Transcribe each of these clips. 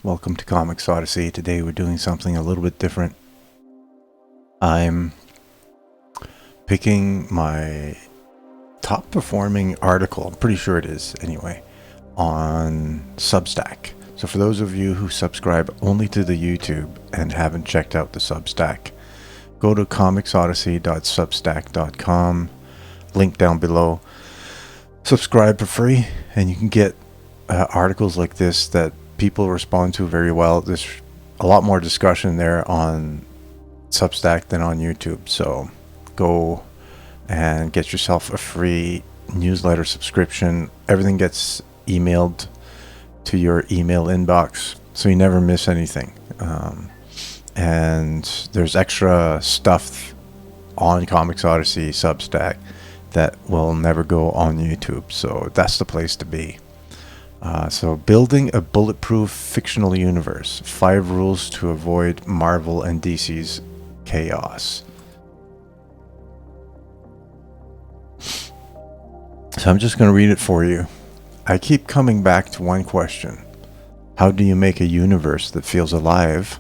Welcome to Comics Odyssey. Today we're doing something a little bit different. I'm picking my top performing article, I'm pretty sure it is anyway, on Substack. So for those of you who subscribe only to the YouTube and haven't checked out the Substack, go to comicsodyssey.substack.com, link down below. Subscribe for free and you can get articles like this that people respond to very well. There's a lot more discussion there on Substack than on YouTube, so go and get yourself a free newsletter subscription. Everything gets emailed to your email inbox, so you never miss anything. And there's extra stuff on Comics Odyssey Substack that will never go on YouTube, so that's the place to be. So building a bulletproof fictional universe, 5 rules to avoid Marvel and DC's chaos. So I'm just going to read it for you. I keep coming back to one question. How do you make a universe that feels alive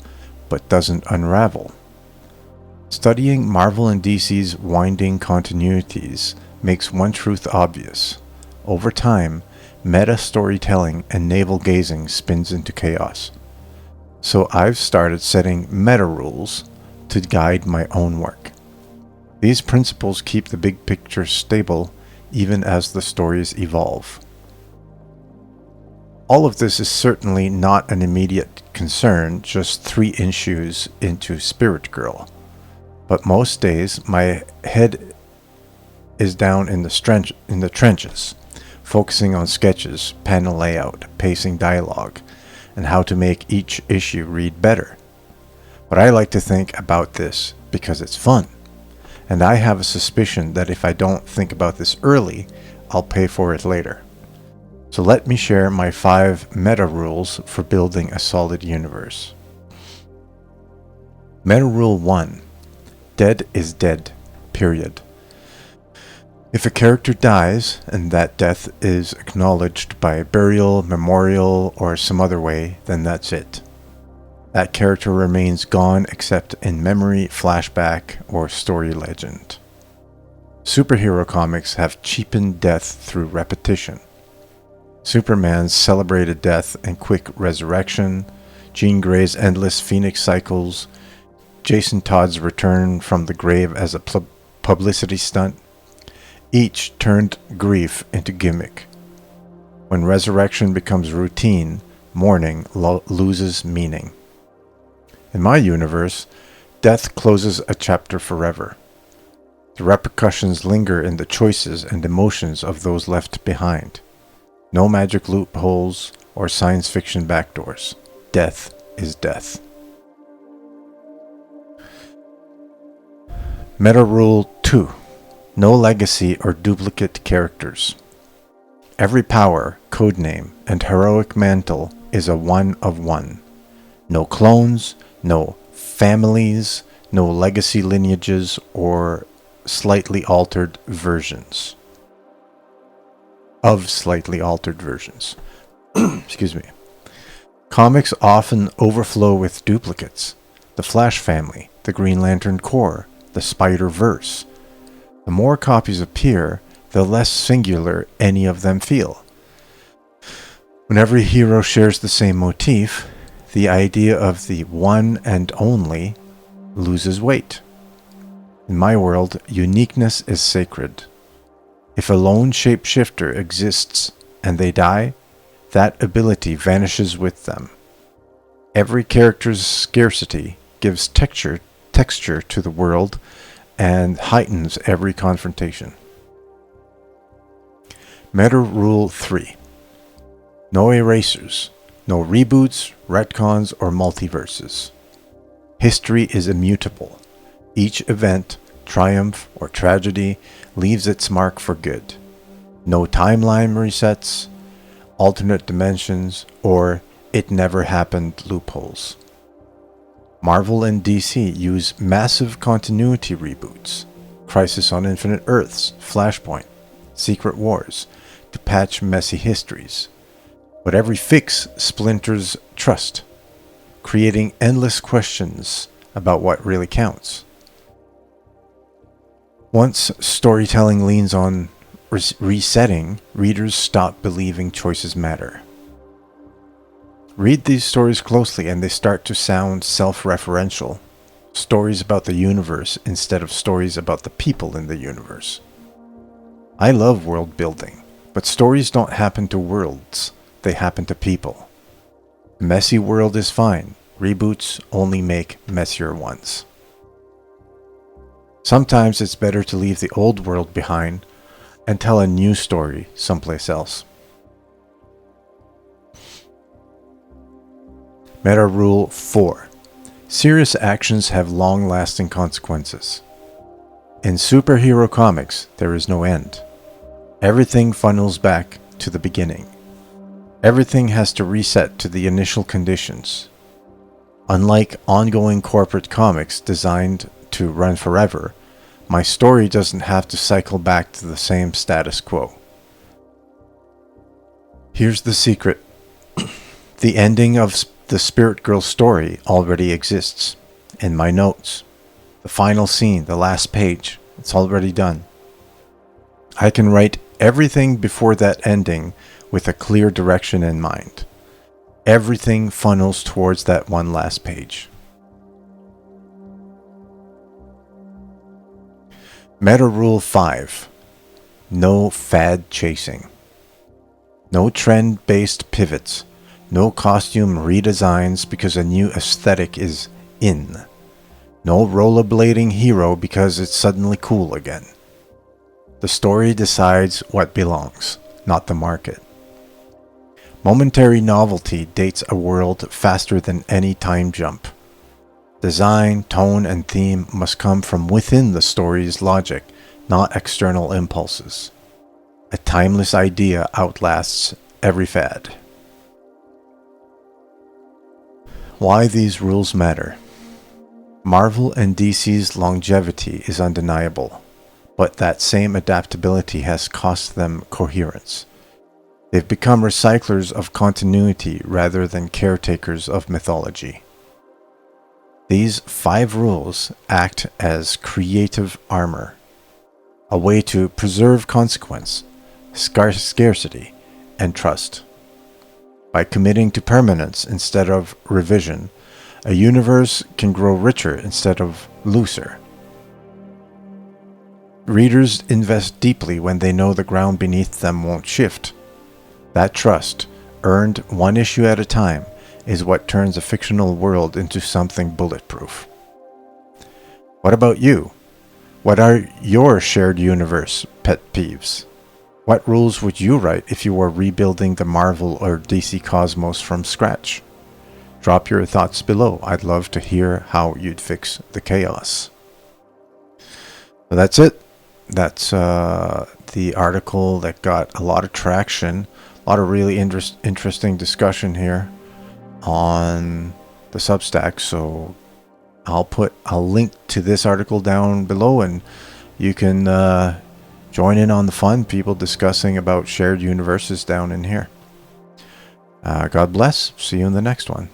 but doesn't unravel? Studying Marvel and DC's winding continuities makes one truth obvious. Over time, meta storytelling and navel-gazing spins into chaos. So I've started setting meta rules to guide my own work. These principles keep the big picture stable even as the stories evolve. All of this is certainly not an immediate concern just 3 issues into Spirit Girl. But most days my head is down in the trenches, focusing on sketches, panel layout, pacing dialogue, and how to make each issue read better. But I like to think about this because it's fun, and I have a suspicion that if I don't think about this early, I'll pay for it later. So let me share my 5 meta rules for building a solid universe. Meta rule 1. Dead is dead, period. If a character dies, and that death is acknowledged by burial, memorial, or some other way, then that's it. That character remains gone except in memory, flashback, or story legend. Superhero comics have cheapened death through repetition. Superman's celebrated death and quick resurrection, Jean Grey's endless Phoenix cycles, Jason Todd's return from the grave as a publicity stunt, each turned grief into gimmick. When resurrection becomes routine, mourning loses meaning. In my universe, death closes a chapter forever. The repercussions linger in the choices and emotions of those left behind. No magic loopholes or science fiction backdoors. Death is death. Meta Rule 2. No legacy or duplicate characters. Every power, codename, and heroic mantle is a one of one. No clones, no families, no legacy lineages, or slightly altered versions. Excuse me. Comics often overflow with duplicates. The Flash family, the Green Lantern Corps, the Spider-Verse. The more copies appear, the less singular any of them feel. When every hero shares the same motif, the idea of the one and only loses weight. In my world, uniqueness is sacred. If a lone shapeshifter exists and they die, that ability vanishes with them. Every character's scarcity gives texture to the world and heightens every confrontation. Meta Rule 3. No erasers, no reboots, retcons, or multiverses. History is immutable. Each event, triumph, or tragedy leaves its mark for good. No timeline resets, alternate dimensions, or it never happened loopholes. Marvel and DC use massive continuity reboots, Crisis on Infinite Earths, Flashpoint, Secret Wars, to patch messy histories. But every fix splinters trust, creating endless questions about what really counts. Once storytelling leans on resetting, readers stop believing choices matter. Read these stories closely and they start to sound self-referential. Stories about the universe instead of stories about the people in the universe. I love world building, but stories don't happen to worlds, they happen to people. A messy world is fine. Reboots only make messier ones. Sometimes it's better to leave the old world behind and tell a new story someplace else. Meta Rule 4. Serious actions have long-lasting consequences. In superhero comics, there is no end. Everything funnels back to the beginning. Everything has to reset to the initial conditions. Unlike ongoing corporate comics designed to run forever, my story doesn't have to cycle back to the same status quo. Here's the secret. The ending of the Spirit Girl story already exists in my notes. The final scene, the last page, it's already done. I can write everything before that ending with a clear direction in mind. Everything funnels towards that one last page. Meta Rule 5. No fad chasing. No trend-based pivots. No costume redesigns because a new aesthetic is in. No rollerblading hero because it's suddenly cool again. The story decides what belongs, not the market. Momentary novelty dates a world faster than any time jump. Design, tone, and theme must come from within the story's logic, not external impulses. A timeless idea outlasts every fad. Why these rules matter. Marvel and DC's longevity is undeniable, but that same adaptability has cost them coherence. They've become recyclers of continuity rather than caretakers of mythology. These 5 rules act as creative armor, a way to preserve consequence, scarcity, and trust. By committing to permanence instead of revision, a universe can grow richer instead of looser. Readers invest deeply when they know the ground beneath them won't shift. That trust, earned one issue at a time, is what turns a fictional world into something bulletproof. What about you? What are your shared universe pet peeves? What rules would you write if you were rebuilding the Marvel or DC cosmos from scratch? Drop your thoughts below. I'd love to hear how you'd fix the chaos. So that's it. That's the article that got a lot of traction, a lot of really interesting discussion here on the Substack. So I'll link to this article down below, and you can join in on the fun, people discussing about shared universes down in here. God bless. See you in the next one.